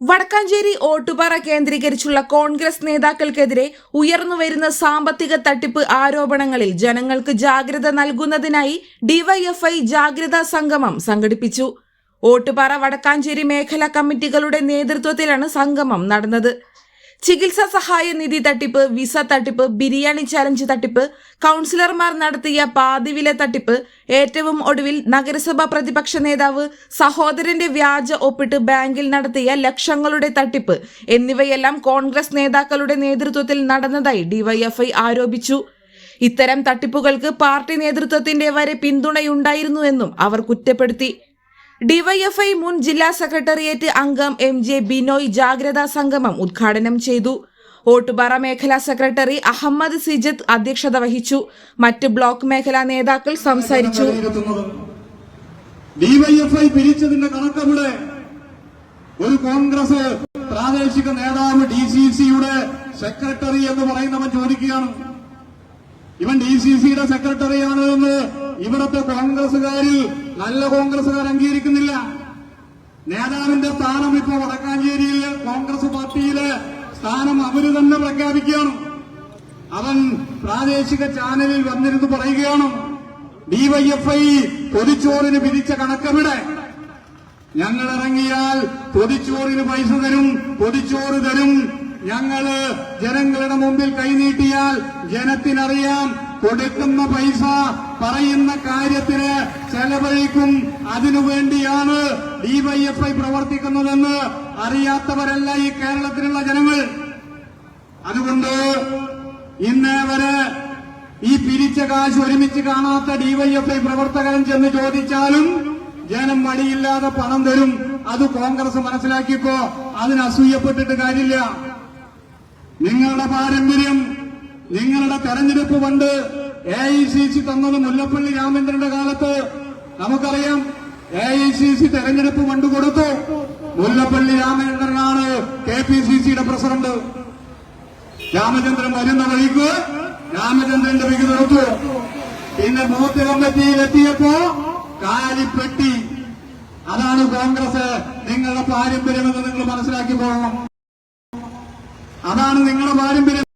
വടക്കാഞ്ചേരി ഓട്ടുപാറ കേന്ദ്രീകരിച്ചുള്ള കോൺഗ്രസ് നേതാക്കൾക്കെതിരെ ഉയർന്നുവരുന്ന സാമ്പത്തിക തട്ടിപ്പ് ആരോപണങ്ങളിൽ ജനങ്ങൾക്ക് ജാഗ്രത നൽകുന്നതിനായി ഡിവൈഎഫ്ഐ ജാഗ്രതാ സംഗമം സംഘടിപ്പിച്ചു. ഓട്ടുപാറ വടക്കാഞ്ചേരി മേഖലാ കമ്മിറ്റികളുടെ നേതൃത്വത്തിലാണ് സംഗമം നടന്നത്. ചികിത്സാ സഹായ നിധി തട്ടിപ്പ്, വിസ തട്ടിപ്പ്, ബിരിയാണി ചാലഞ്ച് തട്ടിപ്പ്, കൗൺസിലർമാർ നടത്തിയ പാതിവില തട്ടിപ്പ്, ഏറ്റവും ഒടുവിൽ നഗരസഭാ പ്രതിപക്ഷ നേതാവ് സഹോദരന്റെ വ്യാജ ഒപ്പിട്ട് ബാങ്കിൽ നടത്തിയ ലക്ഷങ്ങളുടെ തട്ടിപ്പ് എന്നിവയെല്ലാം കോൺഗ്രസ് നേതാക്കളുടെ നേതൃത്വത്തിൽ നടന്നതായി ഡിവൈഎഫ്ഐ ആരോപിച്ചു. ഇത്തരം തട്ടിപ്പുകൾക്ക് പാർട്ടി നേതൃത്വത്തിന്റെ വരെ പിന്തുണയുണ്ടായിരുന്നുവെന്നും അവർ കുറ്റപ്പെടുത്തി. ഡിവൈഎഫ്ഐ മുൻ ജില്ലാ സെക്രട്ടേറിയറ്റ് അംഗം MJ ബിനോയ് ജാഗ്രതാ സംഗമം ഉദ്ഘാടനം ചെയ്തു. ഓട്ടുപാറ മേഖലാ സെക്രട്ടറി അഹമ്മദ് സിജത്ത് അധ്യക്ഷത വഹിച്ചു. മറ്റ് ബ്ലോക്ക് മേഖലാ നേതാക്കൾ സംസാരിച്ചു. ഡിവൈഎഫ്ഐ പിരിച്ചതിന്റെ കണക്കവിടെ ഒരു കോൺഗ്രസ് പ്രാദേശിക നേതാവ് DCCയുടെ സെക്രട്ടറി എന്ന് പറയുന്നവൻ ചോദിക്കുകയാണ്. ഇവൻ DCCയുടെ സെക്രട്ടറിയാണ് എന്ന് ഇവിടത്തെ കോൺഗ്രസുകാരിൽ നല്ല കോൺഗ്രസുകാർ അംഗീകരിക്കുന്നില്ല. നേതാവിന്റെ സ്ഥാനം ഇപ്പോ വടക്കാഞ്ചേരിയിൽ കോൺഗ്രസ് പാർട്ടിയിലെ സ്ഥാനം അവര് തന്നെ പ്രഖ്യാപിക്കുകയാണ്. അവൻ പ്രാദേശിക ചാനലിൽ വന്നിരുന്ന് പറയുകയാണ്, ഡിവൈഎഫ്ഐ പൊതിച്ചോറിന് പിരിച്ച കണക്കവിടെ, ഞങ്ങൾ ഇറങ്ങിയാൽ പൊതിച്ചോറിന് പൈസ തരും, പൊതിച്ചോറ് തരും, ഞങ്ങള് ജനങ്ങളുടെ മുമ്പിൽ കൈനീട്ടിയാൽ ജനത്തിനറിയാം കൊടുക്കുന്ന പൈസ പറയുന്ന കാര്യത്തിന് ചെലവഴിക്കും, അതിനുവേണ്ടിയാണ് ഡിവൈഎഫ്ഐ പ്രവർത്തിക്കുന്നതെന്ന് അറിയാത്തവരല്ല ഈ കേരളത്തിലുള്ള ജനങ്ങൾ. അതുകൊണ്ട് ഇന്നേ വരെ ഈ പിരിച്ച കാശ് ഒരുമിച്ച് കാണാത്ത ഡിവൈഎഫ്ഐ പ്രവർത്തകൻ ചെന്ന് ചോദിച്ചാലും ജനം മടിയില്ലാതെ പണം തരും. അത് കോൺഗ്രസ് മനസ്സിലാക്കിക്കോ, അതിന് അസൂയപ്പെട്ടിട്ട് കാര്യമില്ല. നിങ്ങളുടെ പാരമ്പര്യം, നിങ്ങളുടെ തെരഞ്ഞെടുപ്പ് ഫണ്ട് AICC തന്നത് മുല്ലപ്പള്ളി രാമചന്ദ്രന്റെ കാലത്ത് നമുക്കറിയാം. AICC തെരഞ്ഞെടുപ്പ് ഫണ്ട് കൊടുത്തു. മുല്ലപ്പള്ളി രാമചന്ദ്രനാണ് KPCCയുടെ പ്രസിഡന്റ്. രാമചന്ദ്രൻ വരുന്ന വഴിക്ക് രാമചന്ദ്രന്റെ വിഹിതം കൊടുത്തു. പിന്നെ ബൂത്ത് കമ്മിറ്റിയിലെത്തിയപ്പോ കാലിപ്പെട്ടി. അതാണ് കോൺഗ്രസ്. നിങ്ങളുടെ പാരമ്പര്യമെന്ന് നിങ്ങൾ മനസ്സിലാക്കി പോകണം. അതാണ് നിങ്ങളുടെ പാരമ്പര്യം.